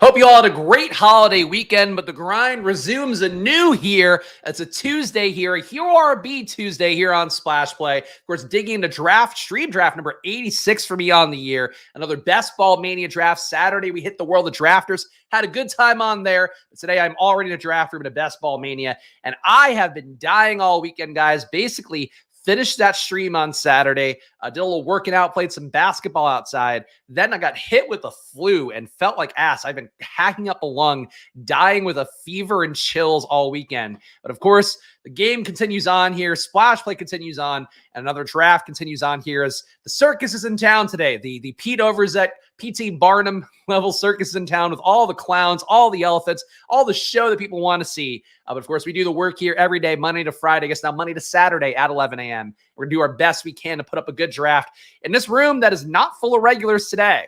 Hope you all had a great holiday weekend, but the grind resumes anew here. It's a Tuesday here, a Hero RB Tuesday here on Splash Play. Of course, digging into stream draft number 86 for me on the year. Another Best Ball Mania draft. Saturday, we hit the world of drafters. Had a good time on there. But today, I'm already in a draft room in a Best Ball Mania. And I have been dying all weekend, guys. Basically, finished that stream on Saturday, did a little working out, played some basketball outside. Then I got hit with a flu and felt like ass. I've been hacking up a lung, dying with a fever and chills all weekend. But of course, the game continues on here. Splash Play continues on. And another draft continues on here as the circus is in town today. The Pete Overzet, P.T. Barnum level circus is in town with all the clowns, all the elephants, all the show that people want to see. But of course, we do the work here every day, Monday to Friday. I guess now Monday to Saturday at 11 a.m. We're going to do our best we can to put up a good draft in this room that is not full of regulars today,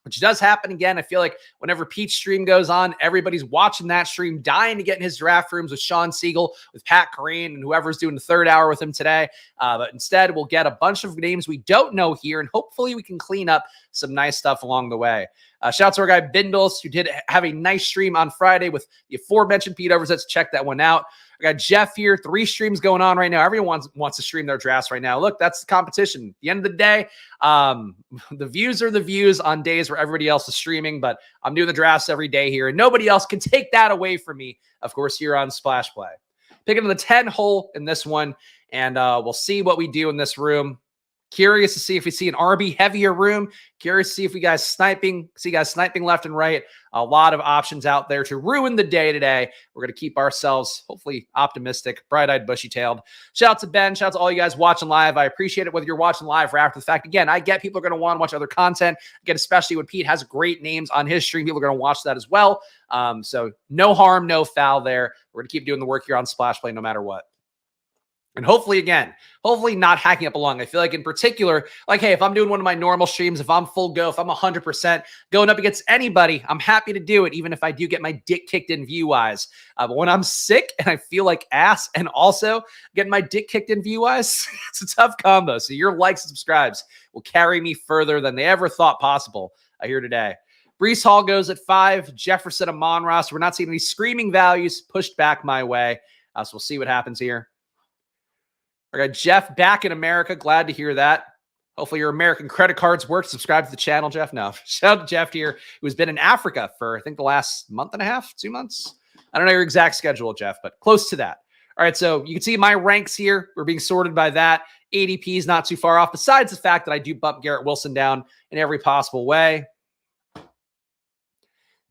which does happen again. I feel like whenever Pete's stream goes on, everybody's watching that stream, dying to get in his draft rooms with Sean Siegel, with Pat Corrine, and whoever's doing the third hour with him today. But instead, we'll get a bunch of names we don't know here, and hopefully we can clean up some nice stuff along the way. Shout out to our guy Bindles, who did have a nice stream on Friday with the aforementioned Pete Overzets. Check that one out. I got Jeff here, 3 streams going on right now. Everyone wants to stream their drafts right now. Look, that's the competition. At the end of the day, the views are the views on days where everybody else is streaming, but I'm doing the drafts every day here, and nobody else can take that away from me, of course, here on Splash Play. Picking the 10 hole in this one, and we'll see what we do in this room. Curious to see if we see an RB heavier room. Curious to see if we see guys sniping left and right. A lot of options out there to ruin the day today. We're going to keep ourselves hopefully optimistic, bright-eyed, bushy-tailed. Shout out to Ben. Shout out to all you guys watching live. I appreciate it whether you're watching live or after the fact. Again, I get people are going to want to watch other content. Again, especially when Pete has great names on his stream. People are going to watch that as well. So no harm, no foul there. We're going to keep doing the work here on Splash Play no matter what. And hopefully not hacking up along. I feel like in particular, like, hey, if I'm doing one of my normal streams, if I'm full go, if I'm 100% going up against anybody, I'm happy to do it, even if I do get my dick kicked in view-wise. But when I'm sick and I feel like ass and also getting my dick kicked in view-wise, it's a tough combo. So your likes and subscribes will carry me further than they ever thought possible here today. Brees Hall goes at 5. Jefferson and Monross. We're not seeing any screaming values pushed back my way. So we'll see what happens here. I got Jeff back in America. Glad to hear that. Hopefully your American credit cards work. Subscribe to the channel, Jeff. No, shout out to Jeff here, who's been in Africa for, I think, the last month and a half, 2 months. I don't know your exact schedule, Jeff, but close to that. All right, so you can see my ranks here. We're being sorted by that. ADP is not too far off, besides the fact that I do bump Garrett Wilson down in every possible way.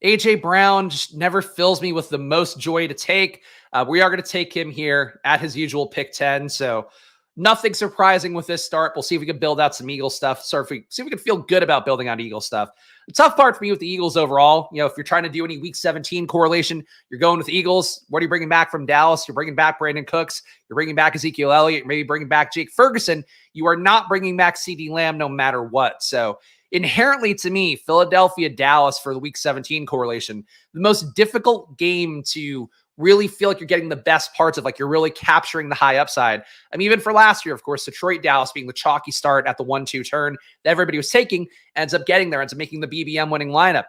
A.J. Brown just never fills me with the most joy to take. We are going to take him here at his usual pick 10. So nothing surprising with this start. We'll see if we can build out some Eagle stuff. See if we can feel good about building out Eagle stuff. The tough part for me with the Eagles overall, if you're trying to do any week 17 correlation, you're going with the Eagles. What are you bringing back from Dallas? You're bringing back Brandon Cooks. You're bringing back Ezekiel Elliott. Maybe bringing back Jake Ferguson. You are not bringing back CeeDee Lamb no matter what. So inherently to me, Philadelphia, Dallas for the week 17 correlation, the most difficult game to really feel like you're getting the best parts of, like you're really capturing the high upside. I mean, even for last year, of course, Detroit, Dallas being the chalky start at the 1-2 turn that everybody was taking, ends up getting there, ends up making the BBM winning lineup.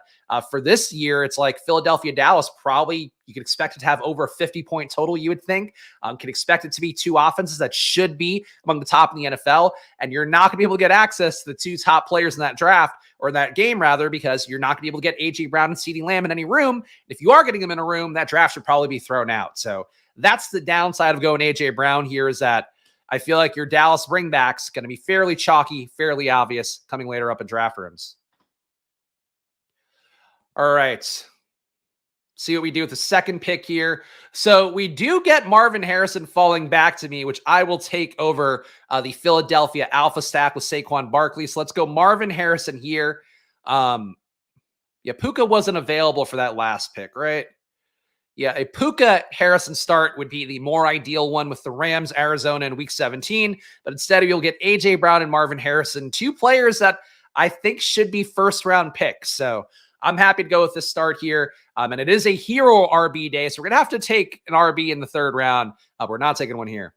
For this year, it's like Philadelphia, Dallas, probably you could expect it to have over a 50-point total, you would think. Can expect it to be 2 offenses that should be among the top in the NFL, and you're not going to be able to get access to the 2 top players in that draft, or that game rather, because you're not going to be able to get A.J. Brown and CeeDee Lamb in any room. If you are getting them in a room, that draft should probably be thrown out. So that's the downside of going A.J. Brown here, is that I feel like your Dallas bringback's going to be fairly chalky, fairly obvious coming later up in draft rooms. All right. See what we do with the second pick here. So we do get Marvin Harrison falling back to me, which I will take over the Philadelphia Alpha stack with Saquon Barkley. So let's go Marvin Harrison here. Yeah, Puka wasn't available for that last pick, right? Yeah, a Puka Harrison start would be the more ideal one with the Rams, Arizona in week 17. But instead, you'll get A.J. Brown and Marvin Harrison, 2 players that I think should be first-round picks. So I'm happy to go with this start here. And it is a hero RB day, so we're going to have to take an RB in the 3rd round. We're not taking one here.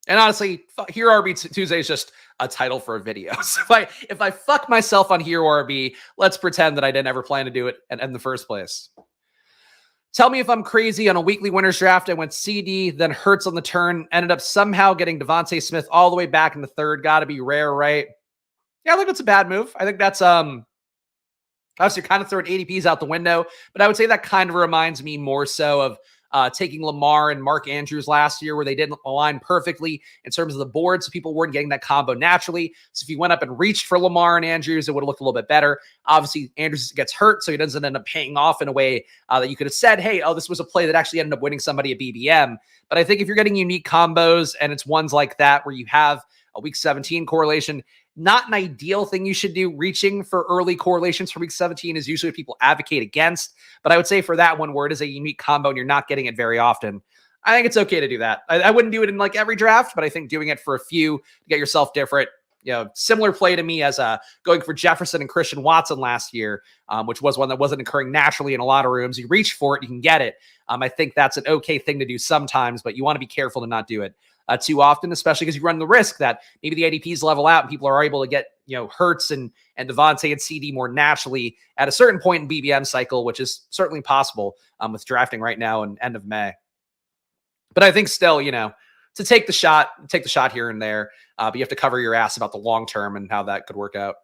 And honestly, Hero RB Tuesday is just a title for a video. So if I fuck myself on Hero RB, let's pretend that I didn't ever plan to do it in the first place. Tell me if I'm crazy. On a weekly winners draft, I went CD, then Hurts on the turn, ended up somehow getting Devontae Smith all the way back in the third. Got to be rare, right? Yeah, I think that's a bad move. I think that's obviously you're kind of throwing ADPs out the window, but I would say that kind of reminds me more so of taking Lamar and Mark Andrews last year, where they didn't align perfectly in terms of the board, so people weren't getting that combo naturally. So if you went up and reached for Lamar and Andrews, it would have looked a little bit better. Obviously, Andrews gets hurt, so he doesn't end up paying off in a way that you could have said, hey, this was a play that actually ended up winning somebody at BBM. But I think if you're getting unique combos and it's ones like that where you have a week 17 correlation, not an ideal thing you should do. Reaching for early correlations for week 17 is usually what people advocate against. But I would say for that one where it is a unique combo and you're not getting it very often, I think it's okay to do that. I wouldn't do it in like every draft, but I think doing it for a few to get yourself different, similar play to me as going for Jefferson and Christian Watson last year, which was one that wasn't occurring naturally in a lot of rooms. You reach for it, you can get it. I think that's an okay thing to do sometimes, but you want to be careful to not do it too often, especially because you run the risk that maybe the ADPs level out and people are able to get, Hurts and Devontae and CD more naturally at a certain point in BBM cycle, which is certainly possible with drafting right now and end of May. But I think still, to take the shot here and there, but you have to cover your ass about the long term and how that could work out.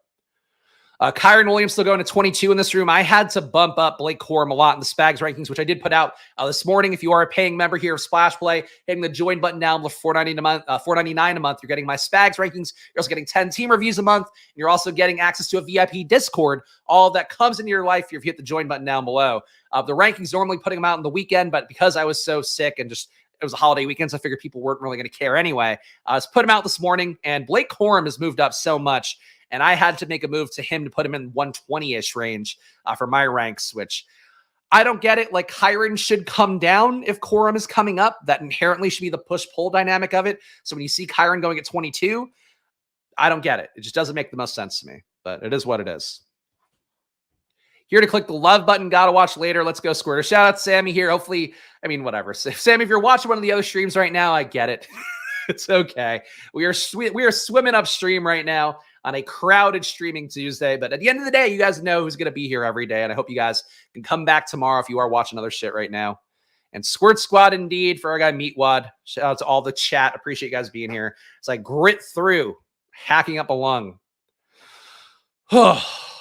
Kyron Williams still going to 22 in this room. I had to bump up Blake Corum a lot in the Spags rankings, which I did put out this morning. If you are a paying member here of Splash Play, hitting the join button down with $4.99 a month, you're getting my Spags rankings. You're also getting 10 team reviews a month. And you're also getting access to a VIP Discord. All of that comes into your life if you hit the join button down below. The rankings, normally putting them out on the weekend, but because I was so sick and just it was a holiday weekend, so I figured people weren't really going to care anyway. I was put them out this morning, and Blake Corum has moved up so much. And I had to make a move to him to put him in 120-ish range for my ranks, which I don't get it. Like, Kyron should come down if Corum is coming up. That inherently should be the push-pull dynamic of it. So when you see Kyron going at 22, I don't get it. It just doesn't make the most sense to me. But it is what it is. Here to click the love button. Gotta watch later. Let's go, Squirter. Shout out to Sammy here. Hopefully, whatever. Sammy, if you're watching one of the other streams right now, I get it. It's okay. We are swimming upstream right now on a crowded streaming Tuesday. But at the end of the day, you guys know who's going to be here every day. And I hope you guys can come back tomorrow if you are watching other shit right now. And Squirt Squad indeed for our guy Meatwad. Shout out to all the chat. Appreciate you guys being here. It's like grit through, hacking up a lung.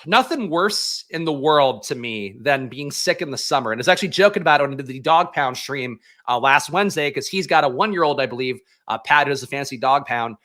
Nothing worse in the world to me than being sick in the summer. And I was actually joking about it on the Dog Pound stream last Wednesday because he's got a 1-year-old, I believe. Pat, who's a fancy Dog Pound.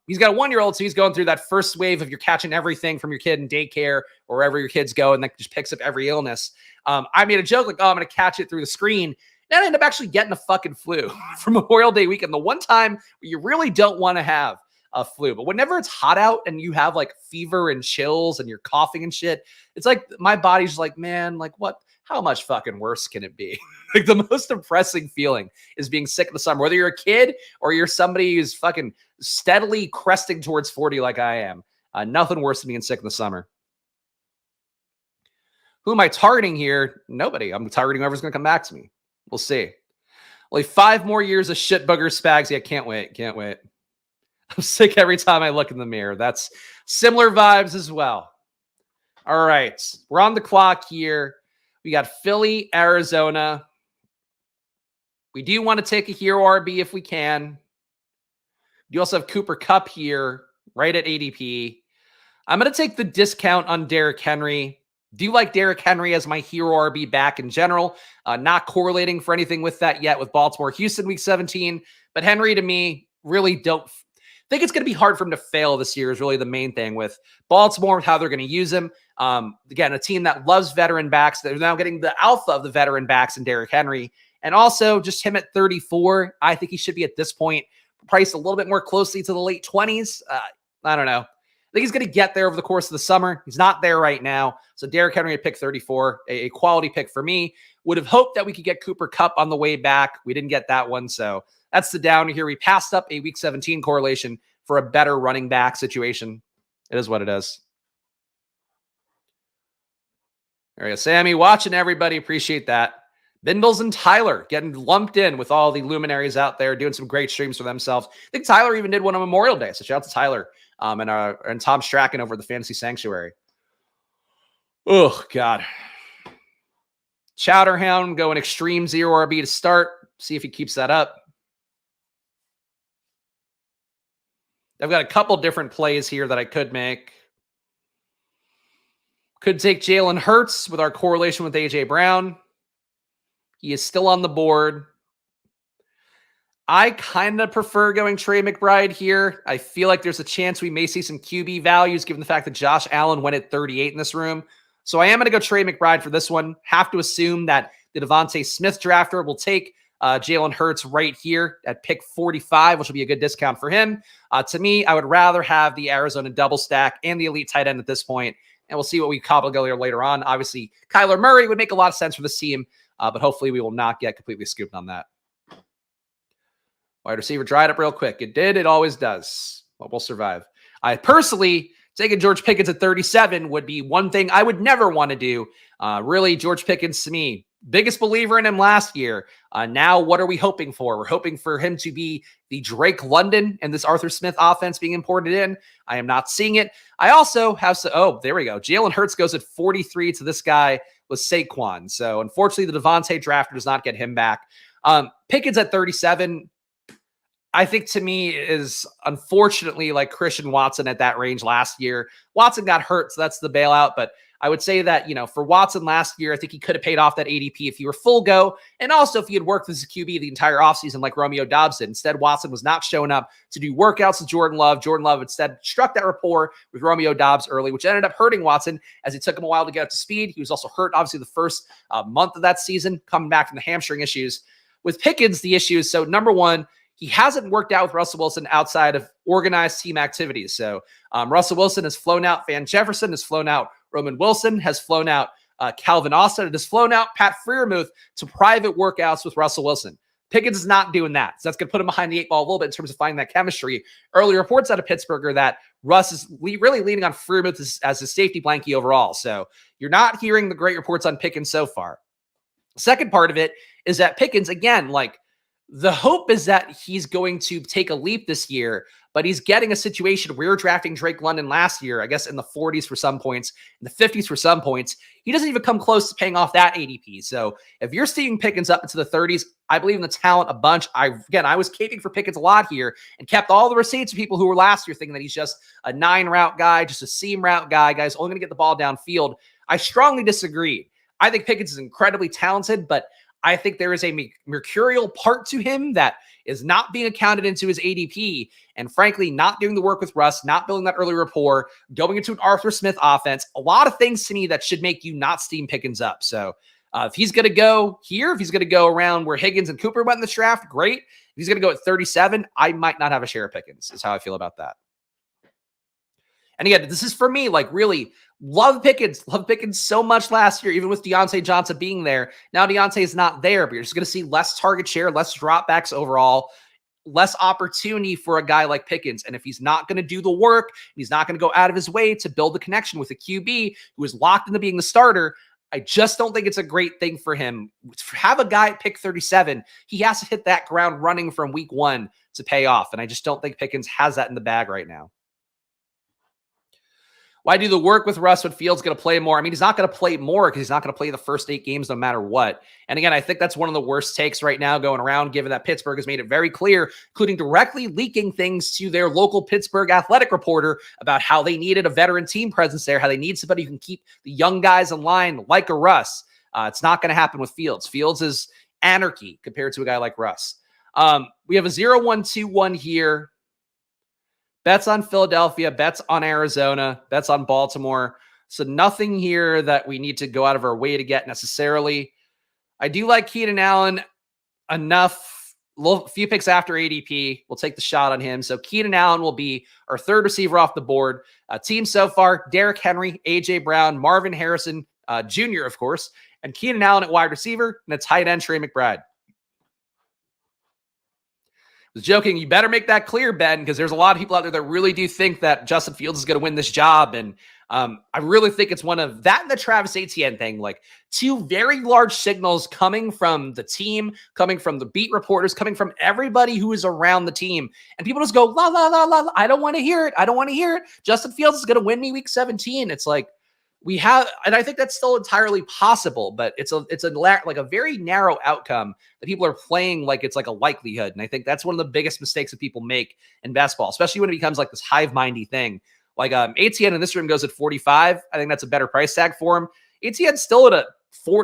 He's got a 1-year-old, so he's going through that first wave of you're catching everything from your kid in daycare or wherever your kids go, and that just picks up every illness. I made a joke like, I'm going to catch it through the screen. And I ended up actually getting a fucking flu for Memorial Day weekend. The one time where you really don't want to have a flu. But whenever it's hot out and you have like fever and chills and you're coughing and shit, it's like my body's just like, man, like what? How much fucking worse can it be? Like the most depressing feeling is being sick in the summer, whether you're a kid or you're somebody who's fucking steadily cresting towards 40 like I am. Nothing worse than being sick in the summer. Who am I targeting here? Nobody. I'm targeting whoever's going to come back to me. We'll see. Only 5 more years of shit bugger Spags. Yeah, can't wait. Can't wait. I'm sick every time I look in the mirror. That's similar vibes as well. All right. We're on the clock here. We got Philly, Arizona. We do want to take a hero RB if we can. You also have Cooper Kupp here, right at ADP. I'm going to take the discount on Derrick Henry. Do like Derrick Henry as my hero RB back in general. Not correlating for anything with that yet with Baltimore, Houston week 17. But Henry, to me, really don't think it's going to be hard for him to fail this year is really the main thing with Baltimore, with how they're going to use him. Again, a team that loves veteran backs. They're now getting the alpha of the veteran backs in Derrick Henry. And also just him at 34. I think he should be at this point priced a little bit more closely to the late 20s. I don't know. I think he's going to get there over the course of the summer. He's not there right now. So Derrick Henry at pick 34, a quality pick for me. Would have hoped that we could get Cooper Kupp on the way back. We didn't get that one. So that's the down here. We passed up a week 17 correlation for a better running back situation. It is what it is. There you go. Sammy, watching everybody. Appreciate that. Bindles and Tyler getting lumped in with all the luminaries out there doing some great streams for themselves. I think Tyler even did one on Memorial Day. So shout out to Tyler and Tom Strachan over at the Fantasy Sanctuary. Oh, God. Chowderhound going extreme 0 RB to start. See if he keeps that up. I've got a couple different plays here that I could make. Could take Jalen Hurts with our correlation with A.J. Brown. He is still on the board. I kind of prefer going Trey McBride here. I feel like there's a chance we may see some QB values given the fact that Josh Allen went at 38 in this room. So I am going to go Trey McBride for this one. Have to assume that the Devontae Smith drafter will take Jalen Hurts right here at pick 45, which will be a good discount for him. To me, I would rather have the Arizona double stack and the elite tight end at this point, and we'll see what we cobble together later on. Obviously, Kyler Murray would make a lot of sense for this team, but hopefully we will not get completely scooped on that. Wide receiver dried up real quick. It did. It always does. But we'll survive. I personally, taking George Pickens at 37 would be one thing I would never want to do. Really, George Pickens to me, biggest believer in him last year. Now, what are we hoping for? We're hoping for him to be the Drake London and this Arthur Smith offense being imported in. I am not seeing it. I also have, there we go. Jalen Hurts goes at 43 to this guy with Saquon. So unfortunately, the Devontae drafter does not get him back. Pickens at 37, I think to me is unfortunately like Christian Watson at that range last year. Watson got hurt, so that's the bailout. But I would say that, for Watson last year, I think he could have paid off that ADP if he were full go. And also if he had worked as a QB the entire offseason like Romeo Doubs did. Instead, Watson was not showing up to do workouts with Jordan Love. Jordan Love instead struck that rapport with Romeo Doubs early, which ended up hurting Watson as it took him a while to get up to speed. He was also hurt, obviously, the first month of that season, coming back from the hamstring issues. With Pickens, the issue is, so number one, he hasn't worked out with Russell Wilson outside of organized team activities. So Russell Wilson has flown out. Van Jefferson has flown out. Roman Wilson has flown out. Calvin Austin has flown out. Pat Freiermuth to private workouts with Russell Wilson. Pickens is not doing that. So that's going to put him behind the 8 ball a little bit in terms of finding that chemistry. Early reports out of Pittsburgh are that Russ is really leaning on Freiermuth as his safety blankie overall. So you're not hearing the great reports on Pickens so far. Second part of it is that Pickens, again, the hope is that he's going to take a leap this year, but he's getting a situation where we were drafting Drake London last year, I guess in the 40s for some points, in the 50s for some points. He doesn't even come close to paying off that ADP. So if you're seeing Pickens up into the 30s, I believe in the talent a bunch. I was caping for Pickens a lot here and kept all the receipts of people who were last year thinking that he's just a 9 route guy, just a seam route guy, guy's only going to get the ball downfield. I strongly disagree. I think Pickens is incredibly talented, but I think there is a mercurial part to him that is not being accounted into his ADP, and frankly, not doing the work with Russ, not building that early rapport, going into an Arthur Smith offense. A lot of things to me that should make you not steam Pickens up. So if he's going to go here, if he's going to go around where Higgins and Cooper went in this draft, great. If he's going to go at 37, I might not have a share of Pickens, is how I feel about that. And again, this is for me, really love Pickens so much last year, even with Deontay Johnson being there. Now Deontay is not there, but you're just going to see less target share, less dropbacks overall, less opportunity for a guy like Pickens. And if he's not going to do the work, he's not going to go out of his way to build the connection with a QB who is locked into being the starter, I just don't think it's a great thing for him. To have a guy at pick 37, he has to hit that ground running from week 1 to pay off. And I just don't think Pickens has that in the bag right now. Why do the work with Russ when Fields going to play more? I mean, he's not going to play more because he's not going to play the first 8 games no matter what. And again, I think that's one of the worst takes right now going around, given that Pittsburgh has made it very clear, including directly leaking things to their local Pittsburgh athletic reporter about how they needed a veteran team presence there, how they need somebody who can keep the young guys in line like a Russ. It's not going to happen with Fields. Fields is anarchy compared to a guy like Russ. We have a 0-1-2-1 here. Bets on Philadelphia, bets on Arizona, bets on Baltimore. So nothing here that we need to go out of our way to get necessarily. I do like Keenan Allen enough. A few picks after ADP. We'll take the shot on him. So Keenan Allen will be our third receiver off the board. Team so far, Derrick Henry, A.J. Brown, Marvin Harrison Jr., of course, and Keenan Allen at wide receiver, and a tight end, Trey McBride. Was joking. You better make that clear, Ben, because there's a lot of people out there that really do think that Justin Fields is going to win this job. And I really think it's one of that and the Travis Etienne thing, like two very large signals coming from the team, coming from the beat reporters, coming from everybody who is around the team. And people just go, la, la, la, la, la. I don't want to hear it. I don't want to hear it. Justin Fields is going to win me week 17. It's like, we have, and I think that's still entirely possible, but it's like a very narrow outcome that people are playing like it's like a likelihood. And I think that's one of the biggest mistakes that people make in basketball, especially when it becomes like this hive-mindy thing. Like ATN in this room goes at 45. I think that's a better price tag for him. ATN's still at a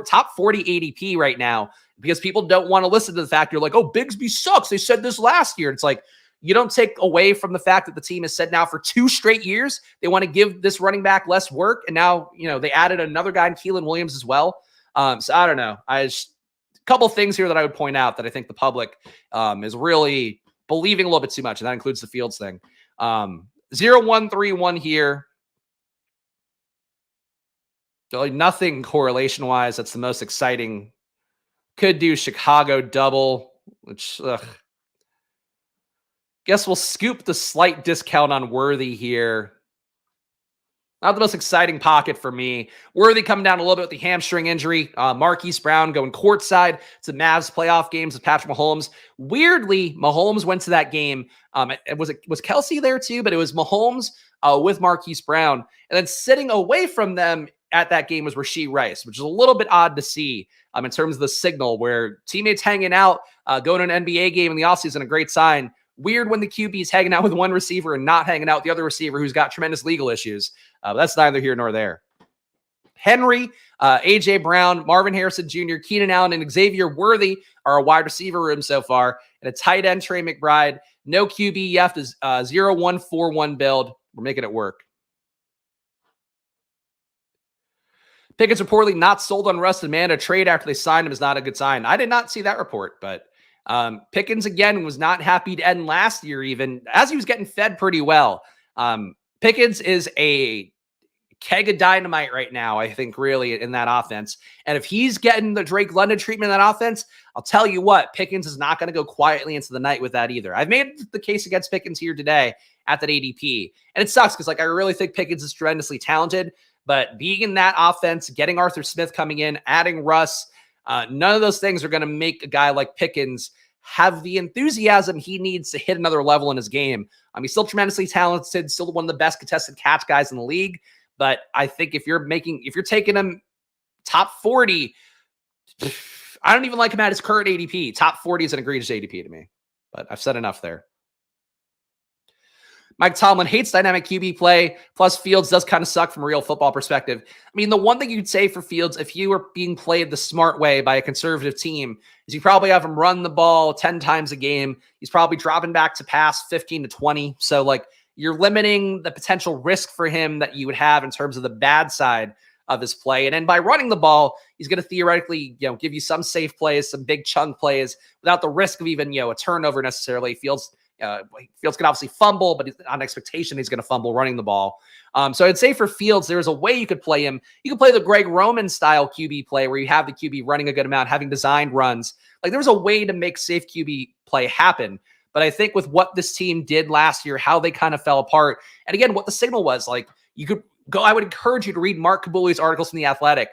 top 40 ADP right now because people don't want to listen to the fact you're like, oh, Bigsby sucks. They said this last year. It's like, you don't take away from the fact that the team has said now for 2 straight years they want to give this running back less work, and now they added another guy in Keelan Williams as well. So I don't know. A couple things here that I would point out that I think the public is really believing a little bit too much, and that includes the Fields thing. 0-1-3-1 here. So nothing correlation wise. That's the most exciting. Could do Chicago double, which guess we'll scoop the slight discount on Worthy here. Not the most exciting pocket for me. Worthy coming down a little bit with the hamstring injury. Marquise Brown going courtside to Mavs playoff games with Patrick Mahomes. Weirdly, Mahomes went to that game. Was Kelsey there too? But it was Mahomes with Marquise Brown. And then sitting away from them at that game was Rashee Rice, which is a little bit odd to see in terms of the signal where teammates hanging out, going to an NBA game in the offseason, a great sign. Weird when the QB is hanging out with one receiver and not hanging out with the other receiver who's got tremendous legal issues. But that's neither here nor there. Henry, A.J. Brown, Marvin Harrison Jr., Keenan Allen, and Xavier Worthy are a wide receiver room so far. And a tight end, Trey McBride. No QB yet is 0-1-4-1 build. We're making it work. Pickett's reportedly not sold on Russ and Amanda. Trade after they signed him is not a good sign. I did not see that report, but Pickens, again, was not happy to end last year, even as he was getting fed pretty well. Pickens is a keg of dynamite right now, I think, really, in that offense. And if he's getting the Drake London treatment in that offense, I'll tell you what, Pickens is not going to go quietly into the night with that either. I've made the case against Pickens here today at that ADP. And it sucks because, I really think Pickens is tremendously talented. But being in that offense, getting Arthur Smith coming in, adding Russ, none of those things are going to make a guy like Pickens have the enthusiasm he needs to hit another level in his game. He's still tremendously talented, still one of the best contested catch guys in the league. But I think if you're taking him top 40, I don't even like him at his current ADP. Top 40 is an egregious ADP to me. But I've said enough there. Mike Tomlin hates dynamic QB play, plus Fields does kind of suck from a real football perspective. The one thing you'd say for Fields, if you were being played the smart way by a conservative team, is you probably have him run the ball 10 times a game. He's probably dropping back to pass 15 to 20. So, you're limiting the potential risk for him that you would have in terms of the bad side of his play. And then by running the ball, he's going to theoretically, give you some safe plays, some big chunk plays without the risk of even, a turnover necessarily. Fields can obviously fumble, but on expectation, he's going to fumble running the ball. So I'd say for Fields, there's a way you could play him. You could play the Greg Roman style QB play where you have the QB running a good amount, having designed runs. There's a way to make safe QB play happen. But I think with what this team did last year, how they kind of fell apart, and again, what the signal was, you could go, I would encourage you to read Mark Kabuli's articles from The Athletic.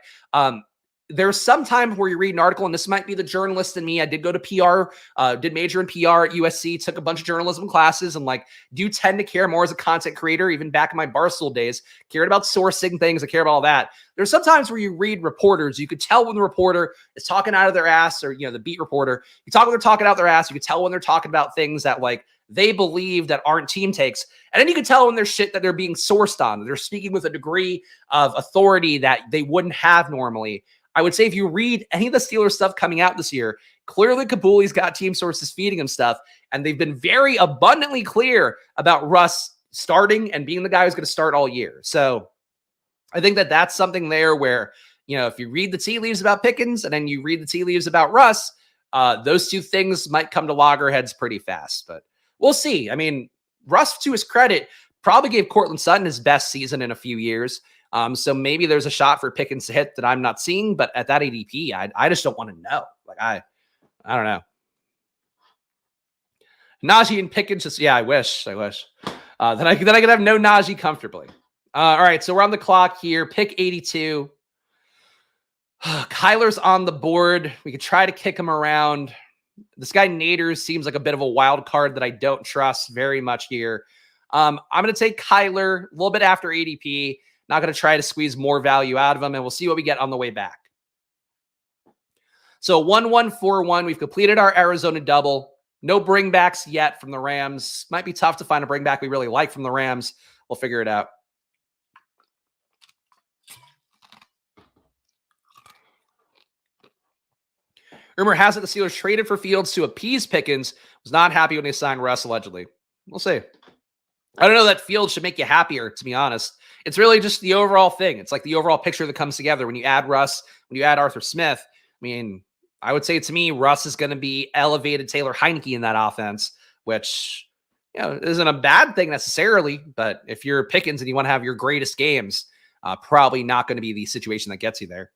There's some times where you read an article, and this might be the journalist in me. I did go to PR, did major in PR at USC, took a bunch of journalism classes, and do tend to care more as a content creator, even back in my Barstool days, cared about sourcing things. I care about all that. There's sometimes where you read reporters, you could tell when the reporter is talking out of their ass, or, the beat reporter, you talk when they're talking out their ass. You could tell when they're talking about things that they believe that aren't team takes. And then you can tell when there's shit that they're being sourced on. They're speaking with a degree of authority that they wouldn't have normally. I would say if you read any of the Steelers stuff coming out this year, clearly Kabuli's got team sources feeding him stuff, and they've been very abundantly clear about Russ starting and being the guy who's going to start all year. So I think that that's something there where, if you read the tea leaves about Pickens and then you read the tea leaves about Russ, those two things might come to loggerheads pretty fast. But we'll see. Russ, to his credit, probably gave Cortland Sutton his best season in a few years. So maybe there's a shot for Pickens to hit that I'm not seeing, but at that ADP, I just don't want to know. I don't know. Najee and Pickens, I wish. Then I could have no Najee comfortably. All right, so we're on the clock here. Pick 82. Kyler's on the board. We could try to kick him around. This guy Nader seems like a bit of a wild card that I don't trust very much here. I'm going to take Kyler a little bit after ADP. Not going to try to squeeze more value out of him, and we'll see what we get on the way back. So 1-1-4-1. We've completed our Arizona double. No bringbacks yet from the Rams. Might be tough to find a bringback we really like from the Rams. We'll figure it out. Rumor has it the Steelers traded for Fields to appease Pickens. Was not happy when they signed Russ, allegedly. We'll see. I don't know that Fields should make you happier, to be honest. It's really just the overall thing. It's like the overall picture that comes together when you add Russ, when you add Arthur Smith. I mean, I would say to me, Russ is going to be elevated Taylor Heineke in that offense, which, isn't a bad thing necessarily. But if you're Pickens and you want to have your greatest games, probably not going to be the situation that gets you there.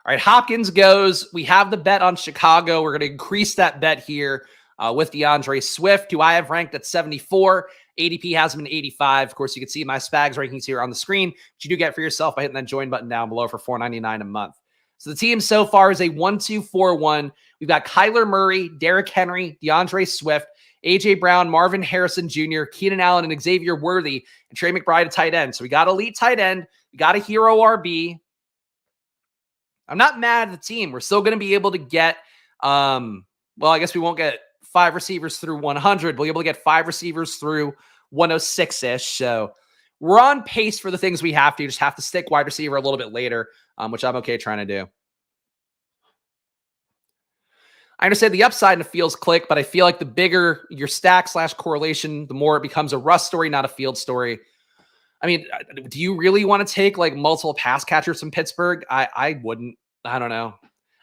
All right, Hopkins goes. We have the bet on Chicago. We're going to increase that bet here with DeAndre Swift, who I have ranked at 74. ADP has him in 85. Of course, you can see my Spags rankings here on the screen, which you do get for yourself by hitting that join button down below for $4.99 a month. So the team so far is a 1-2-4-1. We've got Kyler Murray, Derrick Henry, DeAndre Swift, A.J. Brown, Marvin Harrison Jr., Keenan Allen, and Xavier Worthy, and Trey McBride at tight end. So we got elite tight end. We got a hero RB. I'm not mad at the team. We're still going to be able to get, I guess we won't get 5 receivers through 100. We'll be able to get 5 receivers through 106-ish. So we're on pace for the things we have to. Just have to stick wide receiver a little bit later, which I'm okay trying to do. I understand the upside in a Fields click, but I feel like the bigger your stack / correlation, the more it becomes a Russ story, not a Field story. I mean, do you really want to take like multiple pass catchers from Pittsburgh? I wouldn't. I don't know.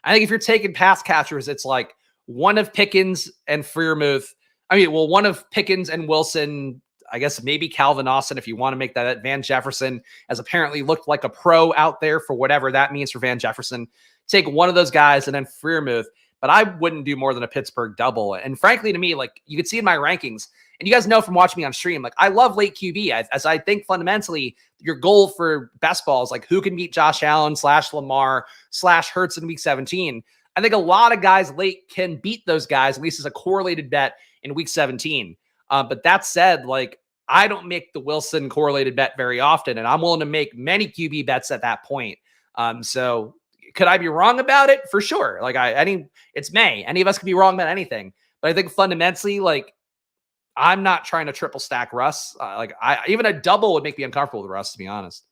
I think if you're taking pass catchers, it's like one of Pickens and Freiermuth. One of Pickens and Wilson. I guess maybe Calvin Austin if you want to make that. Van Jefferson has apparently looked like a pro out there for whatever that means for Van Jefferson. Take one of those guys and then Freiermuth. But I wouldn't do more than a Pittsburgh double. And frankly, to me, like you could see in my rankings, and you guys know from watching me on stream, like I love late QB. As I think fundamentally, your goal for best ball is like who can beat Josh Allen / Lamar / Hurts in week 17. I think a lot of guys late can beat those guys, at least as a correlated bet in week 17. But that said, like I don't make the Wilson correlated bet very often, and I'm willing to make many QB bets at that point. So could I be wrong about it? For sure. Like it's May. Any of us could be wrong about anything. But I think fundamentally, like I'm not trying to triple stack Russ. Even a double would make me uncomfortable with Russ, to be honest.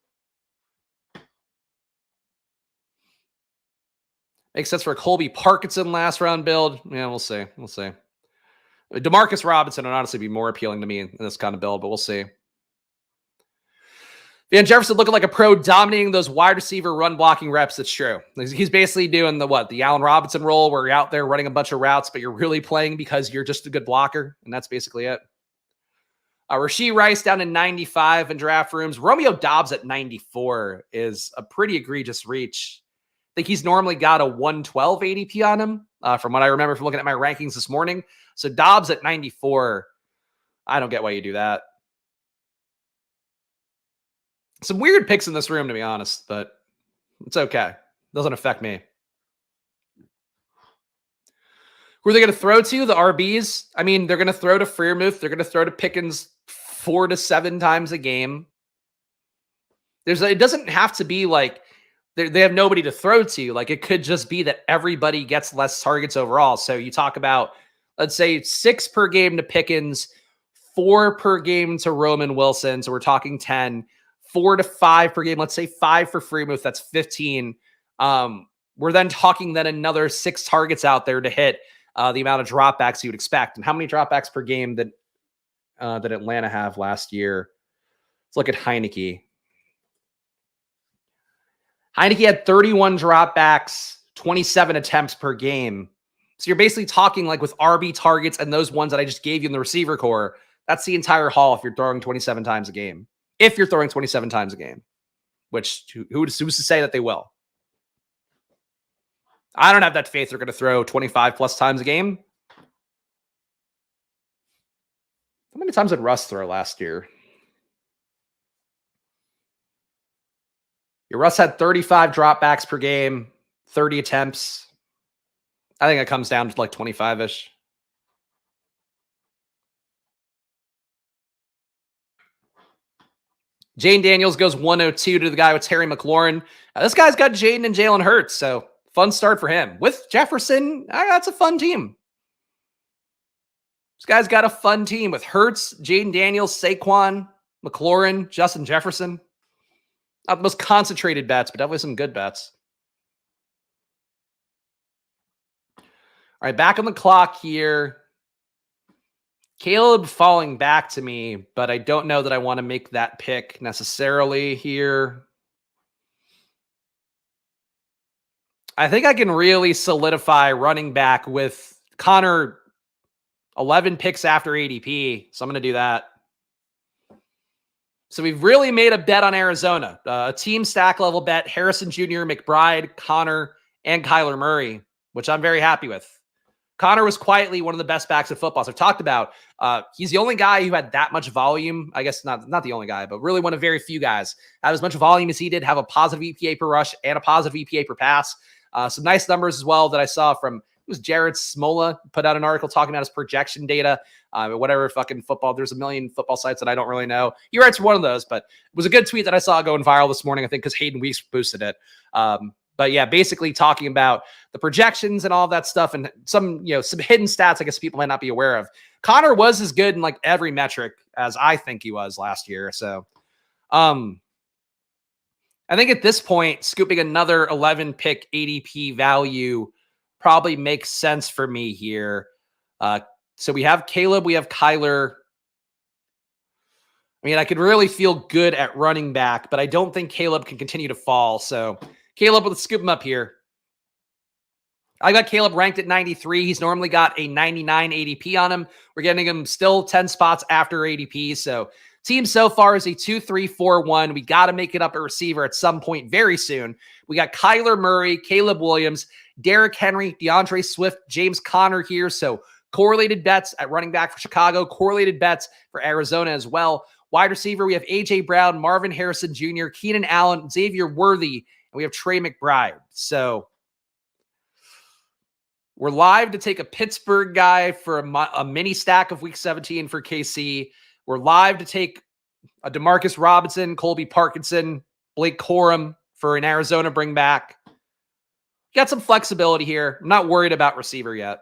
Makes sense for a Colby Parkinson last round build. Yeah, we'll see. We'll see. Demarcus Robinson would honestly be more appealing to me in this kind of build, but we'll see. Van Jefferson looking like a pro, dominating those wide receiver run blocking reps. That's true. He's basically doing the Allen Robinson role where you're out there running a bunch of routes, but you're really playing because you're just a good blocker. And that's basically it. Rashee Rice down to 95 in draft rooms. Romeo Doubs at 94 is a pretty egregious reach. I think he's normally got a 112 ADP on him from what I remember from looking at my rankings this morning. So Doubs at 94, I don't get why you do that. Some weird picks in this room, to be honest, but it's okay. Doesn't affect me. Who are they going to throw to? The RBs? I mean, they're going to throw to Freiermuth. They're going to throw to Pickens 4 to 7 times a game. It doesn't have to be like they have nobody to throw to. Like it could just be that everybody gets less targets overall. So you talk about, let's say 6 per game to Pickens, 4 per game to Roman Wilson. So we're talking 10. 4 to 5 per game. Let's say 5 for Freiermuth. That's 15. We're then talking then another 6 targets out there to hit the amount of dropbacks you would expect. And how many dropbacks per game did Atlanta have last year? Let's look at Heineke. Heineke had 31 dropbacks, 27 attempts per game. So you're basically talking like with RB targets and those ones that I just gave you in the receiver core, that's the entire haul if you're throwing 27 times a game. If you're throwing 27 times a game, which who's to say that they will? I don't have that faith they're going to throw 25 plus times a game. How many times did Russ throw last year? Your Russ had 35 dropbacks per game, 30 attempts. I think it comes down to like 25-ish. Jane Daniels goes 102 to the guy with Terry McLaurin. This guy's got Jaden and Jalen Hurts, so fun start for him. With Jefferson, that's a fun team. This guy's got a fun team with Hurts, Jaden Daniels, Saquon, McLaurin, Justin Jefferson. Not the most concentrated bets, but definitely some good bets. All right, back on the clock here. Caleb falling back to me, but I don't know that I want to make that pick necessarily here. I think I can really solidify running back with Connor 11 picks after ADP, so I'm going to do that. So we've really made a bet on Arizona, a team stack level bet, Harrison Jr., McBride, Connor, and Kyler Murray, which I'm very happy with. Connor was quietly one of the best backs in football. So I've talked about, he's the only guy who had that much volume. I guess not the only guy, but really one of very few guys have as much volume as he did, have a positive EPA per rush and a positive EPA per pass. Some nice numbers as well that I saw from, it was Jared Smola put out an article talking about his projection data, whatever fucking football. There's a million football sites that I don't really know. He writes for one of those, but it was a good tweet that I saw going viral this morning, I think, because Hayden Weeks boosted it. But yeah, basically talking about the projections and all that stuff and some, some hidden stats I guess people might not be aware of. Connor was as good in like every metric as I think he was last year. So I think at this point, scooping another 11 pick ADP value probably makes sense for me here. So we have Caleb, we have Kyler. I mean, I could really feel good at running back, but I don't think Caleb can continue to fall. So Caleb, let's scoop him up here. I got Caleb ranked at 93. He's normally got a 99 ADP on him. We're getting him still 10 spots after ADP. So team so far is a 2-3-4-1. We got to make it up at receiver at some point very soon. We got Kyler Murray, Caleb Williams, Derrick Henry, DeAndre Swift, James Conner here. So correlated bets at running back for Chicago, correlated bets for Arizona as well. Wide receiver, we have A.J. Brown, Marvin Harrison Jr., Keenan Allen, Xavier Worthy, and we have Trey McBride. So we're live to take a Pittsburgh guy for a mini stack of week 17 for KC. We're live to take a Demarcus Robinson, Colby Parkinson, Blake Corum for an Arizona bring back. Got some flexibility here. I'm not worried about receiver yet.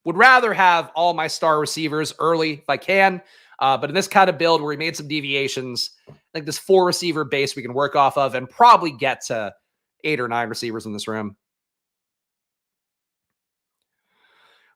Would rather have all my star receivers early if I can. But in this kind of build where we made some deviations, I think this 4 receiver base we can work off of and probably get to 8 or 9 receivers in this room.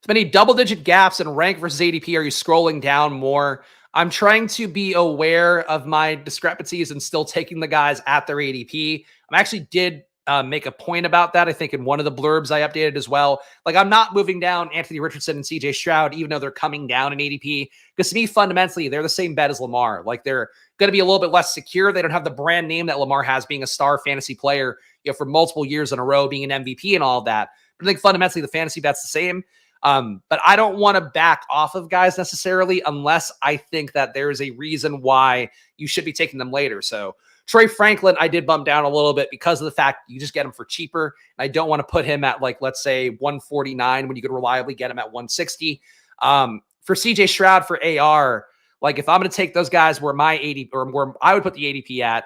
As many double-digit gaps in rank versus ADP are you scrolling down more? I'm trying to be aware of my discrepancies and still taking the guys at their ADP. I actually did make a point about that, I think, in one of the blurbs I updated as well. Like, I'm not moving down Anthony Richardson and CJ Stroud, even though they're coming down in ADP. Because to me, fundamentally, they're the same bet as Lamar. Like, they're going to be a little bit less secure. They don't have the brand name that Lamar has, being a star fantasy player, for multiple years in a row, being an MVP and all of that. But I think fundamentally, the fantasy bet's the same. But I don't want to back off of guys necessarily unless I think that there is a reason why you should be taking them later. So Troy Franklin, I did bump down a little bit because of the fact you just get him for cheaper. I don't want to put him at, like, let's say 149 when you could reliably get him at 160. For CJ Stroud, for AR, like, if I'm going to take those guys where my 80 or where I would put the ADP at,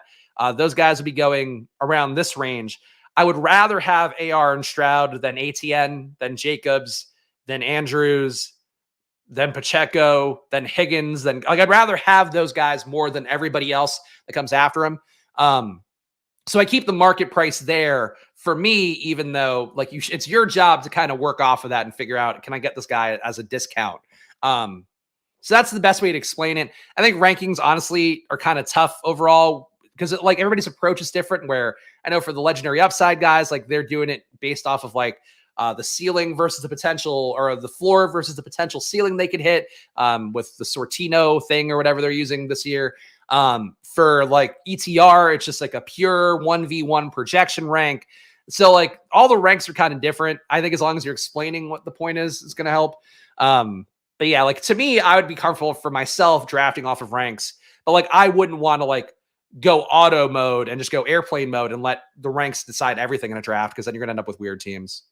those guys would be going around this range. I would rather have AR and Stroud than ATN, than Jacobs, than Andrews, than Pacheco, than Higgins, than, like, I'd rather have those guys more than everybody else that comes after him. So I keep the market price there for me, even though, like, it's your job to kind of work off of that and figure out, can I get this guy as a discount? So that's the best way to explain it. I think rankings, honestly, are kind of tough overall because, like, everybody's approach is different, where I know for the legendary upside guys, like, they're doing it based off of, like, the ceiling versus the potential, or the floor versus the potential ceiling they could hit, with the Sortino thing or whatever they're using this year. For, like, ETR, it's just like a pure 1v1 projection rank. So, like, all the ranks are kind of different. I think as long as you're explaining what the point is, it's going to help. But yeah, like, to me, I would be comfortable for myself drafting off of ranks, but, like, I wouldn't want to, like, go auto mode and just go airplane mode and let the ranks decide everything in a draft, because then you're going to end up with weird teams.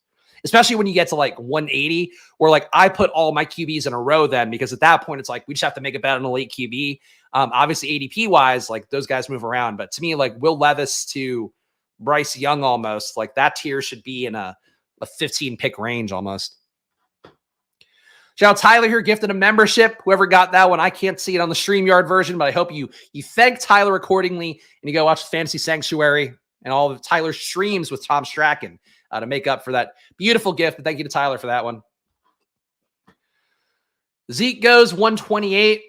Especially when you get to like 180, where like I put all my QBs in a row then, because at that point it's like we just have to make a bet on a late QB. Obviously ADP wise, like those guys move around, but to me, like Will Levis to Bryce Young, almost like that tier should be in a 15 pick range almost. Shout out Tyler here, gifted a membership. Whoever got that one, I can't see it on the StreamYard version, but I hope you thank Tyler accordingly, and you go watch Fantasy Sanctuary and all of Tyler's streams with Tom Strachan to make up for that beautiful gift. But thank you to Tyler for that one. Zeke goes 128.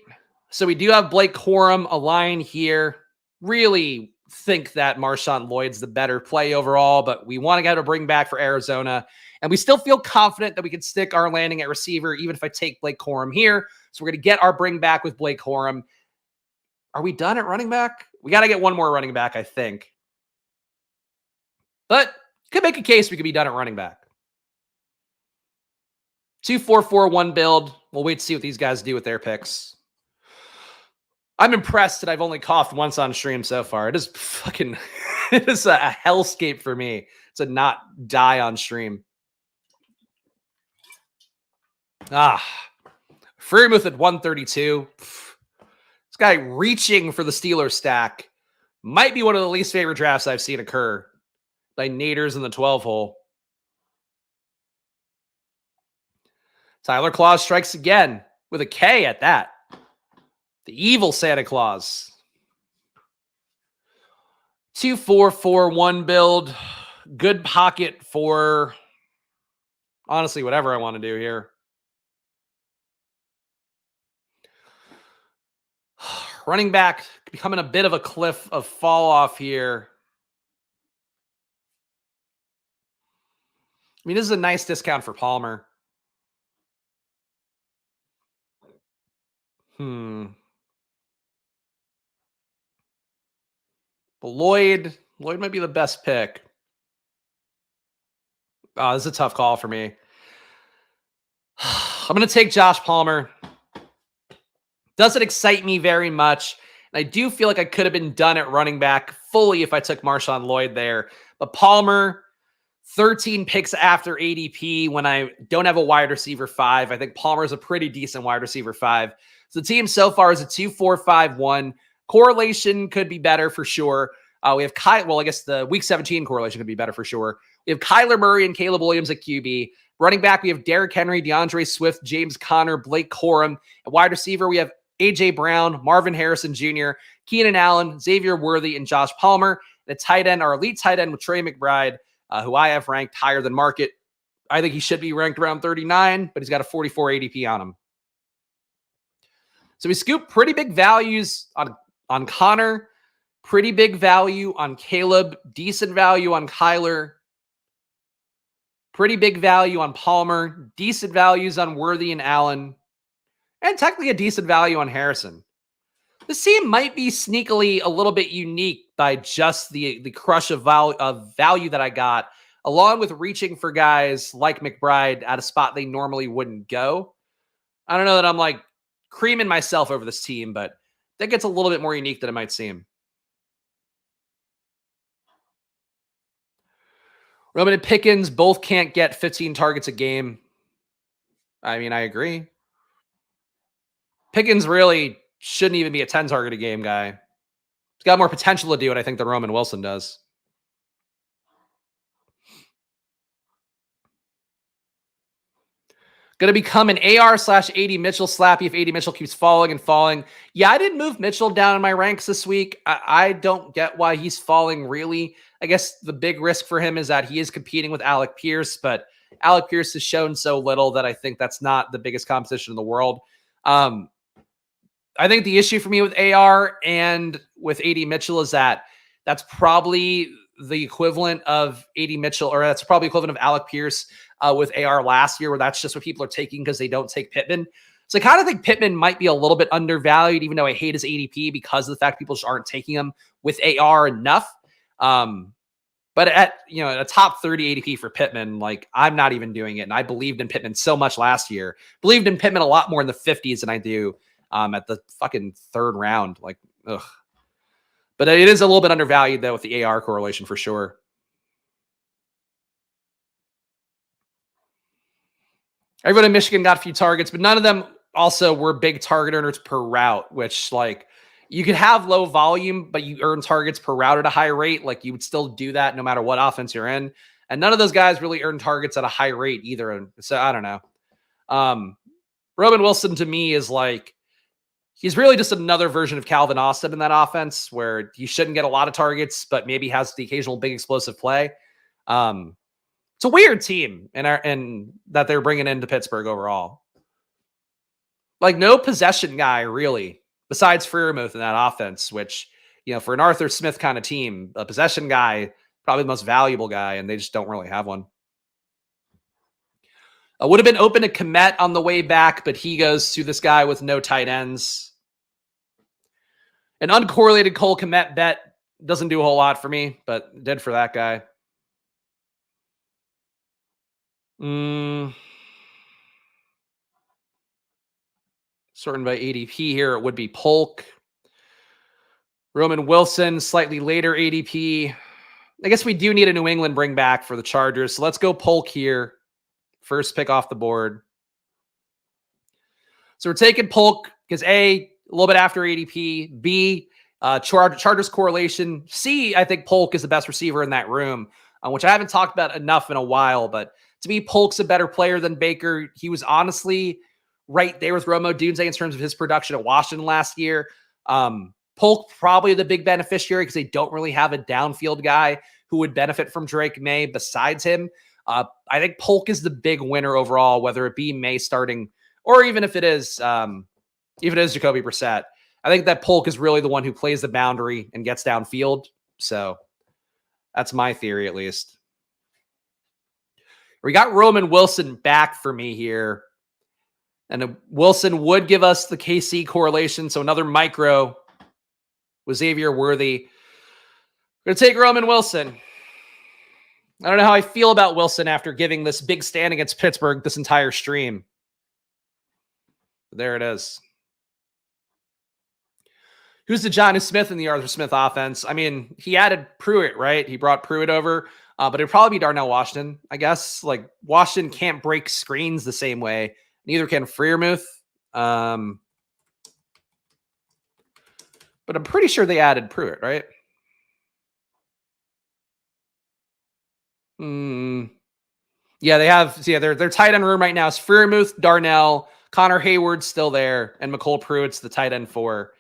So we do have Blake Corum a line here. Really think that Marshawn Lloyd's the better play overall, but we want to get a bring back for Arizona. And we still feel confident that we can stick our landing at receiver, even if I take Blake Corum here. So we're going to get our bring back with Blake Corum. Are we done at running back? We got to get one more running back, I think. But could make a case we could be done at running back. 2-4-4-1 build. We'll wait to see what these guys do with their picks. I'm impressed that I've only coughed once on stream so far. It is fucking, it is a hellscape for me to not die on stream. Freemuth at 132. This guy reaching for the Steelers stack might be one of the least favorite drafts I've seen occur. By Naders in the 12 hole. Tyler Claus strikes again with a K at that. The evil Santa Claus. 2-4-4-1 build. Good pocket for honestly whatever I want to do here. Running back becoming a bit of a cliff of fall off here. I mean, this is a nice discount for Palmer. But Lloyd might be the best pick. Oh, this is a tough call for me. I'm going to take Josh Palmer. Doesn't excite me very much. And I do feel like I could have been done at running back fully if I took Marshawn Lloyd there. But Palmer, 13 picks after ADP when I don't have a wide receiver 5. I think Palmer is a pretty decent wide receiver 5. So the team so far is a 2-4-5-1. Correlation could be better for sure. We have I guess the week 17 correlation could be better for sure. We have Kyler Murray and Caleb Williams at QB. Running back, we have Derrick Henry, DeAndre Swift, James Conner, Blake Corum. At wide receiver, we have A.J. Brown, Marvin Harrison Jr., Keenan Allen, Xavier Worthy, and Josh Palmer. And at tight end, our elite tight end with Trey McBride, who I have ranked higher than market. I think he should be ranked around 39, but he's got a 44 ADP on him. So we scoop pretty big values on Connor, pretty big value on Caleb, decent value on Kyler, pretty big value on Palmer, decent values on Worthy and Allen, and technically a decent value on Harrison. This team might be sneakily a little bit unique by just the crush of value that I got, along with reaching for guys like McBride at a spot they normally wouldn't go. I don't know that I'm like creaming myself over this team, but I think it's a little bit more unique than it might seem. Roman and Pickens both can't get 15 targets a game. I mean, I agree. Pickens really shouldn't even be a 10 target a game guy. He's got more potential to do it, I think, than Roman Wilson does. Going to become an AR/AD Mitchell slappy if AD Mitchell keeps falling and falling. Yeah, I didn't move Mitchell down in my ranks this week. I don't get why he's falling, really. I guess the big risk for him is that he is competing with Alec Pierce, but Alec Pierce has shown so little that I think that's not the biggest competition in the world. I think the issue for me with AR and with AD Mitchell is that that's probably the equivalent of AD Mitchell, or that's probably equivalent of Alec Pierce with AR last year, where that's just what people are taking because they don't take Pittman. So I kind of think Pittman might be a little bit undervalued, even though I hate his ADP because of the fact people just aren't taking him with AR enough. But at a top 30 ADP for Pittman, like I'm not even doing it. And I believed in Pittman so much last year. Believed in Pittman a lot more in the 50s than I do at the fucking third round. Like, ugh. But it is a little bit undervalued, though, with the AR correlation for sure. Everyone in Michigan got a few targets, but none of them also were big target earners per route, which, like, you could have low volume, but you earn targets per route at a high rate. Like, you would still do that no matter what offense you're in. And none of those guys really earn targets at a high rate either. And so I don't know. Roman Wilson to me is like, he's really just another version of Calvin Austin in that offense where he shouldn't get a lot of targets, but maybe has the occasional big explosive play. It's a weird team and that they're bringing into Pittsburgh overall. Like, no possession guy really, besides Freiermuth in that offense, which, you know, for an Arthur Smith kind of team, a possession guy, probably the most valuable guy, and they just don't really have one. Would have been open to Kmet on the way back, but he goes to this guy with no tight ends. An uncorrelated Cole Kmet bet doesn't do a whole lot for me, but did for that guy. Sorting by ADP here, it would be Polk. Roman Wilson, slightly later ADP. I guess we do need a New England bring back for the Chargers. So let's go Polk here. First pick off the board. So we're taking Polk because A, a little bit after ADP. B, Chargers correlation. C, I think Polk is the best receiver in that room, which I haven't talked about enough in a while. But to me, Polk's a better player than Baker. He was honestly right there with Romo Dunze in terms of his production at Washington last year. Polk probably the big beneficiary because they don't really have a downfield guy who would benefit from Drake May besides him. I think Polk is the big winner overall, whether it be May starting or even if it is Jacoby Brissett. I think that Polk is really the one who plays the boundary and gets downfield. So that's my theory, at least. We got Roman Wilson back for me here. And Wilson would give us the KC correlation. So another micro with Xavier Worthy. We're going to take Roman Wilson. I don't know how I feel about Wilson after giving this big stand against Pittsburgh this entire stream. But there it is. Who's the Jonnu Smith in the Arthur Smith offense? I mean, he added Pruitt, right? He brought Pruitt over, but it'd probably be Darnell Washington, I guess. Like, Washington can't break screens the same way. Neither can Freiermuth. But I'm pretty sure they added Pruitt, right? Yeah, they have. Yeah, their tight end room right now is Freiermuth, Darnell, Connor Hayward's still there, and McCole Pruitt's the tight end 4,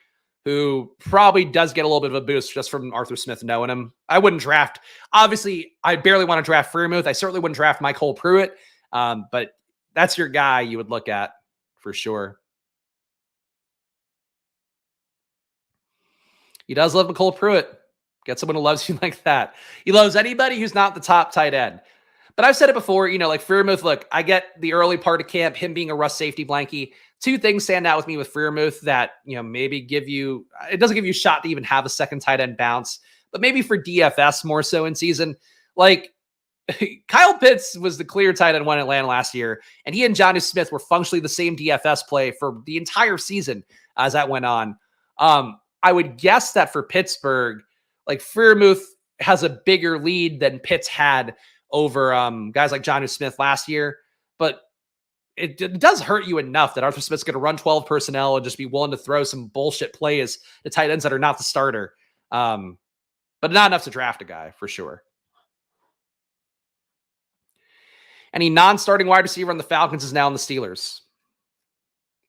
who probably does get a little bit of a boost just from Arthur Smith knowing him. I wouldn't draft. Obviously, I barely want to draft Freiermuth. I certainly wouldn't draft McCole Pruitt. But that's your guy you would look at for sure. He does love McCole Pruitt. Get someone who loves you like that. He loves anybody who's not the top tight end. But I've said it before, you know, like Freiermuth, look, I get the early part of camp, him being a rush safety blankie. Two things stand out with me with Freiermuth that, you know, maybe give you, it doesn't give you a shot to even have a second tight end bounce, but maybe for DFS more so in season. Like, Kyle Pitts was the clear tight end 1 in Atlanta last year, and he and Jonnu Smith were functionally the same DFS play for the entire season as that went on. I would guess that for Pittsburgh, like, Freiermuth has a bigger lead than Pitts had over guys like Jonnu Smith last year, but it does hurt you enough that Arthur Smith's going to run 12 personnel and just be willing to throw some bullshit plays to tight ends that are not the starter. But not enough to draft a guy for sure. Any non-starting wide receiver on the Falcons is now on the Steelers.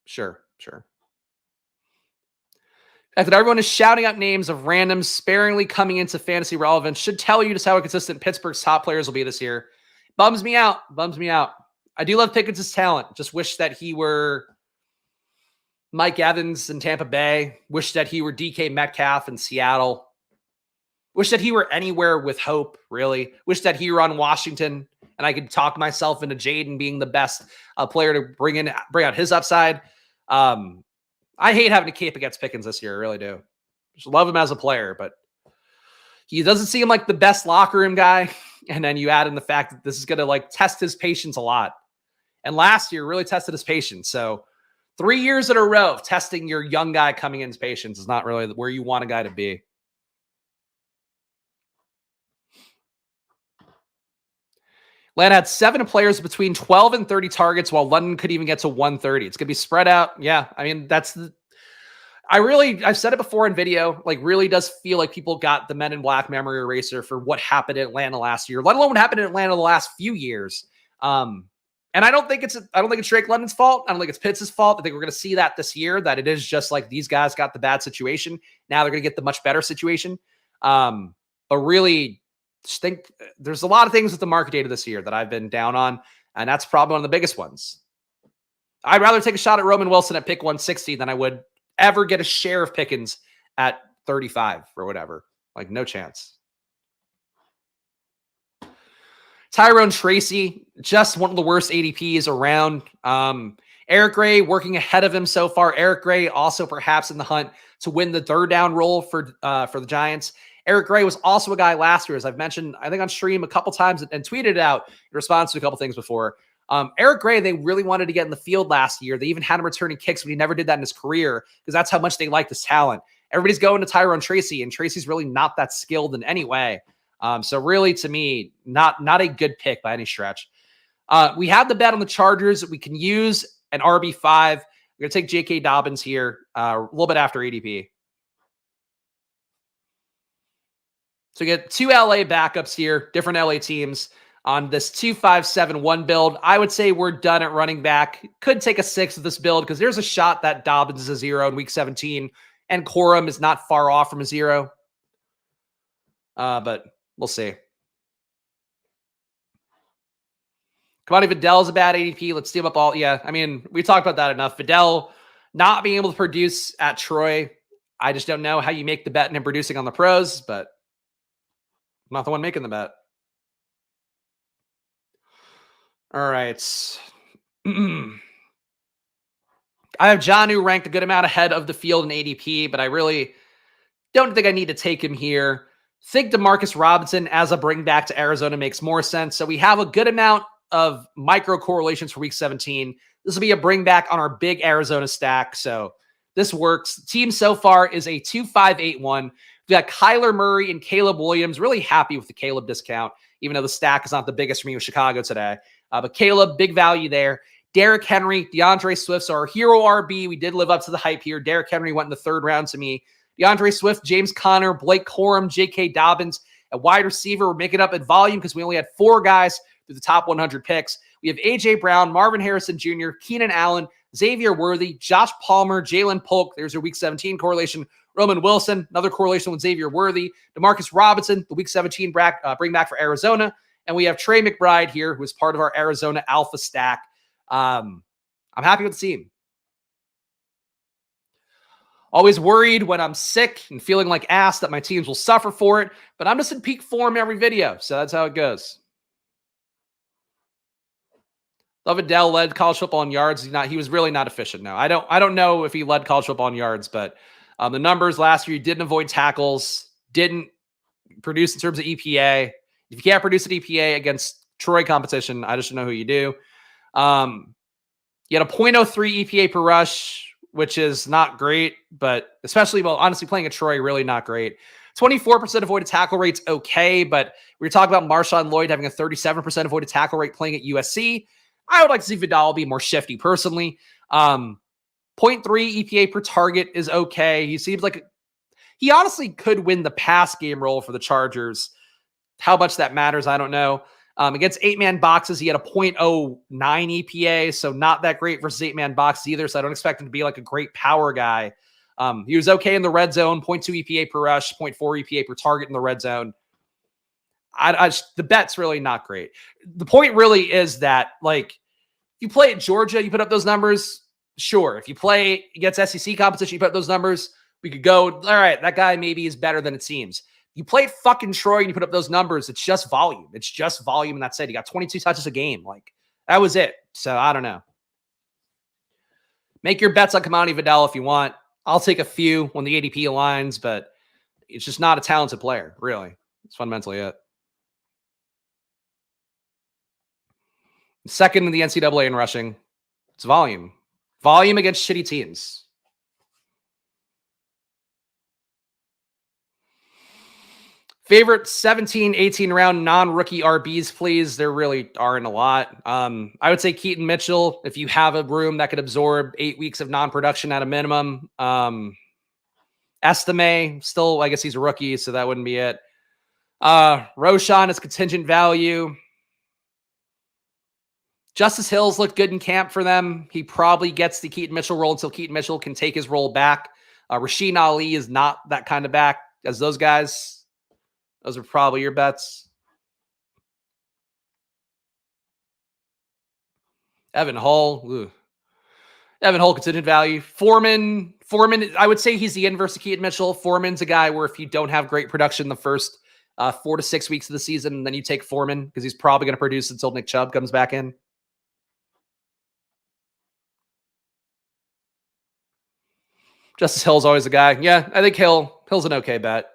Sure. The fact that everyone is shouting out names of randoms sparingly coming into fantasy relevance should tell you just how inconsistent Pittsburgh's top players will be this year. Bums me out. I do love Pickett's talent. Just wish that he were Mike Evans in Tampa Bay. Wish that he were DK Metcalf in Seattle. Wish that he were anywhere with hope, really. Wish that he were on Washington and I could talk myself into Jaden being the best player to bring out his upside. I hate having to cape against Pickens this year. I really do. Just love him as a player, but he doesn't seem like the best locker room guy. And then you add in the fact that this is going to like test his patience a lot. And last year really tested his patience. So 3 years in a row of testing your young guy coming in's patience is not really where you want a guy to be. Atlanta had 7 players between 12 and 30 targets, while London could even get to 130. It's going to be spread out. Yeah, I mean, I've said it before in video, like really does feel like people got the Men in Black memory eraser for what happened in Atlanta last year, let alone what happened in Atlanta the last few years. And I don't think it's Drake London's fault. I don't think it's Pitts' fault. I think we're going to see that this year, that it is just like these guys got the bad situation. Now they're going to get the much better situation. But really, just think there's a lot of things with the market data this year that I've been down on, and that's probably one of the biggest ones. I'd rather take a shot at Roman Wilson at pick 160 than I would ever get a share of Pickens at 35 or whatever. Like, no chance. Tyrone Tracy, just one of the worst ADPs around. Eric Gray working ahead of him so far. Eric Gray also perhaps in the hunt to win the third down role for the Giants. Eric Gray was also a guy last year, as I've mentioned, I think on stream a couple times and tweeted out in response to a couple things before. Eric Gray, they really wanted to get in the field last year. They even had him returning kicks, but he never did that in his career because that's how much they liked his talent. Everybody's going to Tyrone Tracy, and Tracy's really not that skilled in any way. So really, to me, not a good pick by any stretch. We have the bet on the Chargers. We can use an RB5. We're going to take J.K. Dobbins here a little bit after ADP. So we get 2 LA backups here, different LA teams on this 2-5-7-1 build. I would say we're done at running back. Could take a 6 with this build because there's a shot that Dobbins is a 0 in week 17 and Corum is not far off from a 0. But we'll see. Kamani Vidal is a bad ADP. Let's steam up all. Yeah, I mean, we talked about that enough. Vidal not being able to produce at Troy. I just don't know how you make the bet in him producing on the pros, but I'm not the one making the bet. All right. I have Jonnu ranked a good amount ahead of the field in ADP, but I really don't think I need to take him here. Think DeMarcus Robinson as a bring back to Arizona makes more sense. So we have a good amount of micro correlations for week 17. This will be a bring back on our big Arizona stack. So this works. The team so far is a 2-5-8-1. We've got Kyler Murray and Caleb Williams. Really happy with the Caleb discount, even though the stack is not the biggest for me with Chicago today. But Caleb, big value there. Derrick Henry, DeAndre Swift, so our hero RB. We did live up to the hype here. Derrick Henry went in the 3rd round to me. DeAndre Swift, James Conner, Blake Corum, J.K. Dobbins. At wide receiver, we're making up at volume because we only had 4 guys through the top 100 picks. We have A.J. Brown, Marvin Harrison Jr., Keenan Allen, Xavier Worthy, Josh Palmer, Jalen Polk. There's your week 17 correlation. Roman Wilson, another correlation with Xavier Worthy. DeMarcus Robinson, the week 17 bring back for Arizona. And we have Trey McBride here, who is part of our Arizona Alpha stack. I'm happy with the team. Always worried when I'm sick and feeling like ass that my teams will suffer for it, but I'm just in peak form every video, so that's how it goes. Vidal led college football in yards. He was really not efficient. No, I don't know if he led college football in yards, but the numbers last year, he didn't avoid tackles, didn't produce in terms of EPA. If you can't produce an EPA against Troy competition, I just don't know who you do. You had a 0.03 EPA per rush, which is not great, but especially, well, honestly, playing at Troy, really not great. 24% avoided tackle rate's okay, but we were talking about Marshawn Lloyd having a 37% avoided tackle rate playing at USC. I would like to see Vidal be more shifty personally. 0.3 EPA per target is okay. He seems like he honestly could win the pass game role for the Chargers. How much that matters, I don't know. Against 8-man boxes, he had a 0.09 EPA, so not that great versus 8-man boxes either, so I don't expect him to be like a great power guy. He was okay in the red zone, 0.2 EPA per rush, 0.4 EPA per target in the red zone. The bet's really not great. The point really is that, like, if you play at Georgia, you put up those numbers, sure. If you play against SEC competition, you put up those numbers, we could go, all right, that guy maybe is better than it seems. You play at fucking Troy and you put up those numbers, it's just volume. It's just volume, and that's it. He got 22 touches a game. Like, that was it. So, I don't know. Make your bets on Kamani Vidal if you want. I'll take a few when the ADP aligns, but it's just not a talented player, really. It's fundamentally it. Second in the NCAA in rushing. It's volume. Volume against shitty teams. Favorite 17, 18 round non-rookie RBs, please. There really aren't a lot. I would say Keaton Mitchell, if you have a room that could absorb 8 weeks of non-production at a minimum. Estime, still, I guess he's a rookie, so that wouldn't be it. Roshan is contingent value. Justice Hills looked good in camp for them. He probably gets the Keaton Mitchell role until Keaton Mitchell can take his role back. Rasheen Ali is not that kind of back as those guys. Those are probably your bets. Evan Hull. Ugh. Evan Hull contingent value. Foreman, I would say he's the inverse of Keaton Mitchell. Foreman's a guy where if you don't have great production the first 4 to 6 weeks of the season, then you take Foreman because he's probably going to produce until Nick Chubb comes back in. Justice Hill's always a guy. Yeah, I think Hill's an okay bet.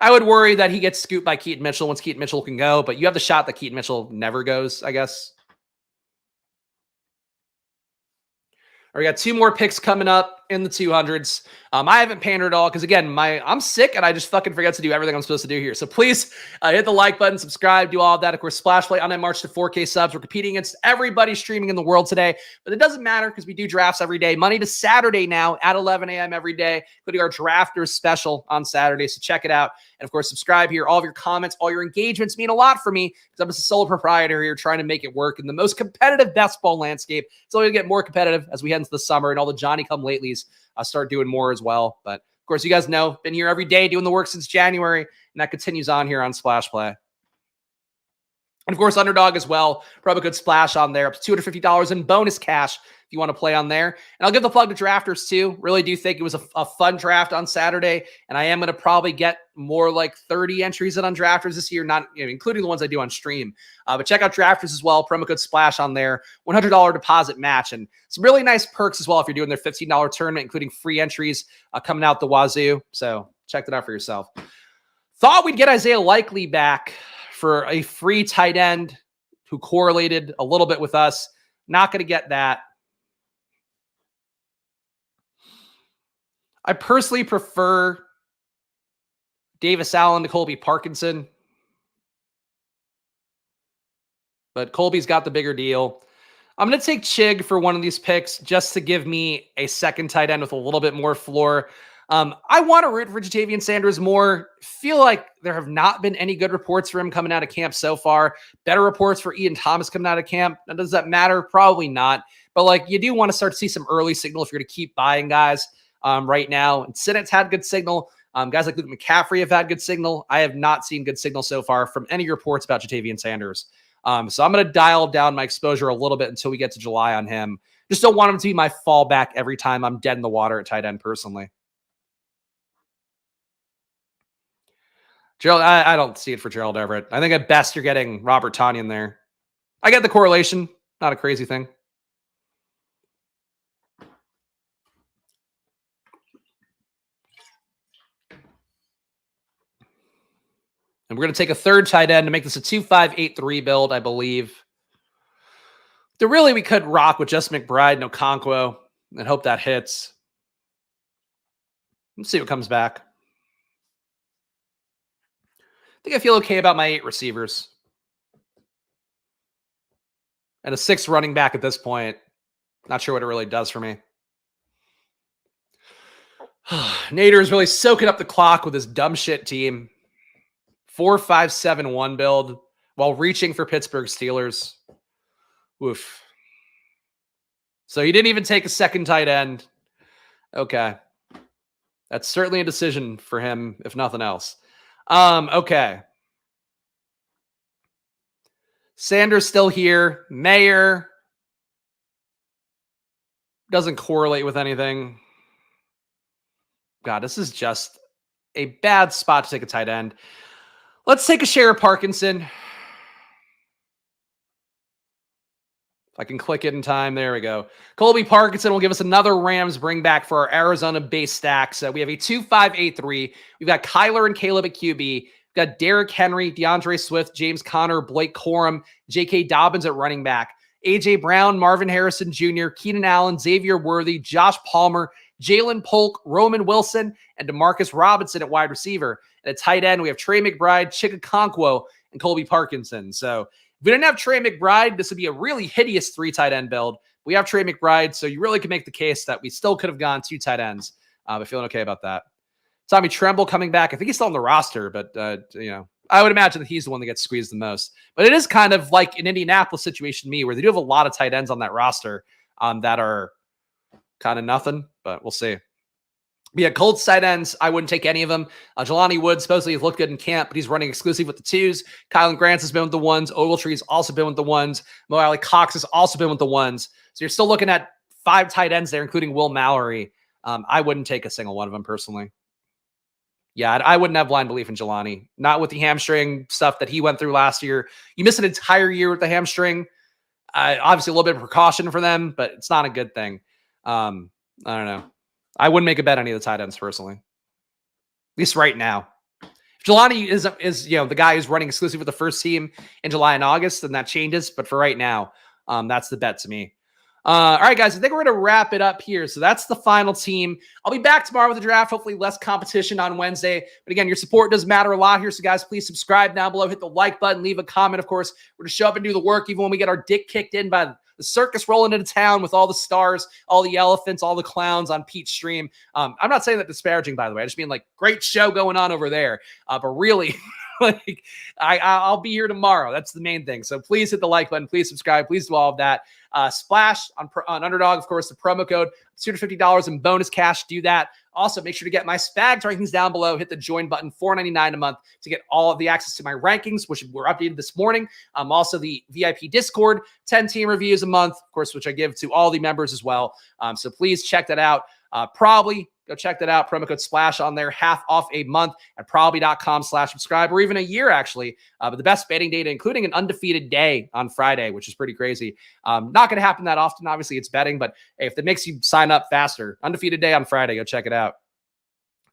I would worry that he gets scooped by Keaton Mitchell once Keaton Mitchell can go, but you have the shot that Keaton Mitchell never goes, I guess. We got 2 more picks coming up in the 200s. I haven't pandered at all because, again, I'm sick and I just fucking forget to do everything I'm supposed to do here. So please hit the like button, subscribe, do all of that. Of course, Splash Play on that march to 4K subs. We're competing against everybody streaming in the world today, but it doesn't matter because we do drafts every day, Monday to Saturday now at 11 a.m. every day, including our drafters special on Saturday. So check it out. And of course, subscribe here. All of your comments, all your engagements mean a lot for me because I'm a sole proprietor here trying to make it work in the most competitive best ball landscape. It's only going to get more competitive as we head into the summer and all the Johnny-come-latelys start doing more as well. But of course, you guys know, been here every day doing the work since January, and that continues on here on Splash Play. And of course, Underdog as well. Promo code SPLASH on there, up to $250 in bonus cash if you want to play on there. And I'll give the plug to drafters too. Really do think it was a fun draft on Saturday, and I am going to probably get more like 30 entries in on drafters this year, not including the ones I do on stream. But check out drafters as well. Promo code SPLASH on there. $100 deposit match, and some really nice perks as well if you're doing their $15 tournament, including free entries coming out the wazoo. So check that out for yourself. Thought we'd get Isaiah Likely back for a free tight end who correlated a little bit with us. Not going to get that. I personally prefer Davis Allen to Colby Parkinson, but Colby's got the bigger deal. I'm going to take Chig for one of these picks just to give me a second tight end with a little bit more floor. I want to root for Jatavian Sanders more. Feel like there have not been any good reports for him coming out of camp so far. Better reports for Ian Thomas coming out of camp. Now, does that matter? Probably not. But like, you do want to start to see some early signal if you're going to keep buying guys right now. And Sinnett's had good signal. Guys like Luke McCaffrey have had good signal. I have not seen good signal so far from any reports about Jatavian Sanders. So I'm going to dial down my exposure a little bit until we get to July on him. Just don't want him to be my fallback every time I'm dead in the water at tight end personally. Gerald, I don't see it for Gerald Everett. I think at best you're getting Robert Tonyan there. I get the correlation. Not a crazy thing. And we're going to take a third tight end to make this a 2-5-8-3 build, I believe. We could rock with just McBride and Okonkwo and hope that hits. Let's see what comes back. I think I feel okay about my 8 receivers. And a 6th running back at this point. Not sure what it really does for me. Nader is really soaking up the clock with his dumb shit team. 4-5-7-1 build while reaching for Pittsburgh Steelers. Oof. So he didn't even take a second tight end. Okay. That's certainly a decision for him, if nothing else. Okay. Sanders still here. Mayer doesn't correlate with anything. God, this is just a bad spot to take a tight end. Let's take a share of Parkinson. If I can click it in time, there we go. Colby Parkinson will give us another Rams bring back for our Arizona base stack. So we have a 2-5-8-3. We've got Kyler and Caleb at QB. We've got Derrick Henry, DeAndre Swift, James Conner, Blake Corum, J.K. Dobbins at running back. A.J. Brown, Marvin Harrison Jr., Keenan Allen, Xavier Worthy, Josh Palmer, Jalen Polk, Roman Wilson, and Demarcus Robinson at wide receiver. And at tight end, we have Trey McBride, Chika Okonkwo, and Colby Parkinson. So if we didn't have Trey McBride, this would be a really hideous 3 tight end build. We have Trey McBride, so you really can make the case that we still could have gone 2 tight ends. But feeling okay about that. Tommy Tremble coming back. I think he's still on the roster, but I would imagine that he's the one that gets squeezed the most. But it is kind of like an Indianapolis situation to me, where they do have a lot of tight ends on that roster that are kind of nothing, but we'll see. But yeah, Colts tight ends, I wouldn't take any of them. Jelani Woods supposedly has looked good in camp, but he's running exclusive with the 2s. Kylan Grants has been with the 1s. Ogletree's also been with the 1s. Mo Alley Cox has also been with the 1s. So you're still looking at 5 tight ends there, including Will Mallory. I wouldn't take a single one of them personally. Yeah, I wouldn't have blind belief in Jelani. Not with the hamstring stuff that he went through last year. You miss an entire year with the hamstring. Obviously, a little bit of precaution for them, but it's not a good thing. I don't know. I wouldn't make a bet on any of the tight ends personally, at least right now. If Jelani is the guy who's running exclusive with the first team in July and August, then that changes. But for right now, that's the bet to me. All right, guys, I think we're going to wrap it up here. So that's the final team. I'll be back tomorrow with the draft. Hopefully less competition on Wednesday. But again, your support does matter a lot here. So guys, please subscribe down below. Hit the like button. Leave a comment. Of course, we're going to show up and do the work even when we get our dick kicked in by the circus rolling into town with all the stars, all the elephants, all the clowns on Pete's stream. I'm not saying that disparaging, by the way. I just mean like great show going on over there. But really... like I'll be here tomorrow. That's the main thing. So please hit the like button. Please subscribe. Please do all of that. Splash on Underdog, of course, the promo code $250 in bonus cash. Do that. Also, make sure to get my Spags rankings down below. Hit the join button, $4.99 a month to get all of the access to my rankings, which were updated this morning. Also the VIP Discord, 10 team reviews a month, of course, which I give to all the members as well. So please check that out. Probably go check that out. Promo code SPLASH on there, half off a month at probably.com/subscribe, or even a year, actually. But the best betting data, including an undefeated day on Friday, which is pretty crazy. Not going to happen that often. Obviously, it's betting, but hey, if that makes you sign up faster, undefeated day on Friday, go check it out.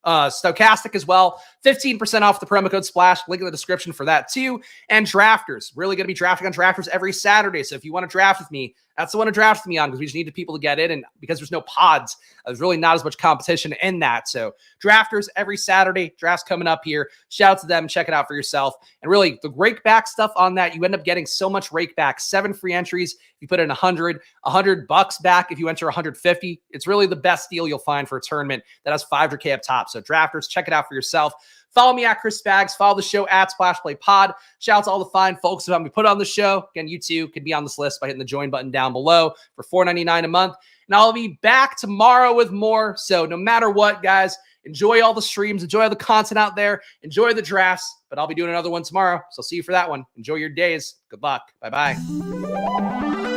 Stochastic as well, 15% off the promo code SPLASH, link in the description for that too. And Drafters, really going to be drafting on Drafters every Saturday. So if you want to draft with me, that's the one to draft with me on, because we just needed people to get in, and because there's no pods, there's really not as much competition in that. So Drafters every Saturday, drafts coming up here. Shout out to them, check it out for yourself. And really, the rake back stuff on that, you end up getting so much rake back. 7 free entries. You put in $100 back if you enter 150. It's really the best deal you'll find for a tournament that has 500K up top. So Drafters, check it out for yourself. Follow me at Chris Spags. Follow the show at Splash Play Pod. Shout out to all the fine folks who we put on the show. Again, you too could be on this list by hitting the join button down below for $4.99 a month. And I'll be back tomorrow with more. So no matter what, guys, enjoy all the streams. Enjoy all the content out there. Enjoy the drafts. But I'll be doing another one tomorrow. So see you for that one. Enjoy your days. Good luck. Bye-bye.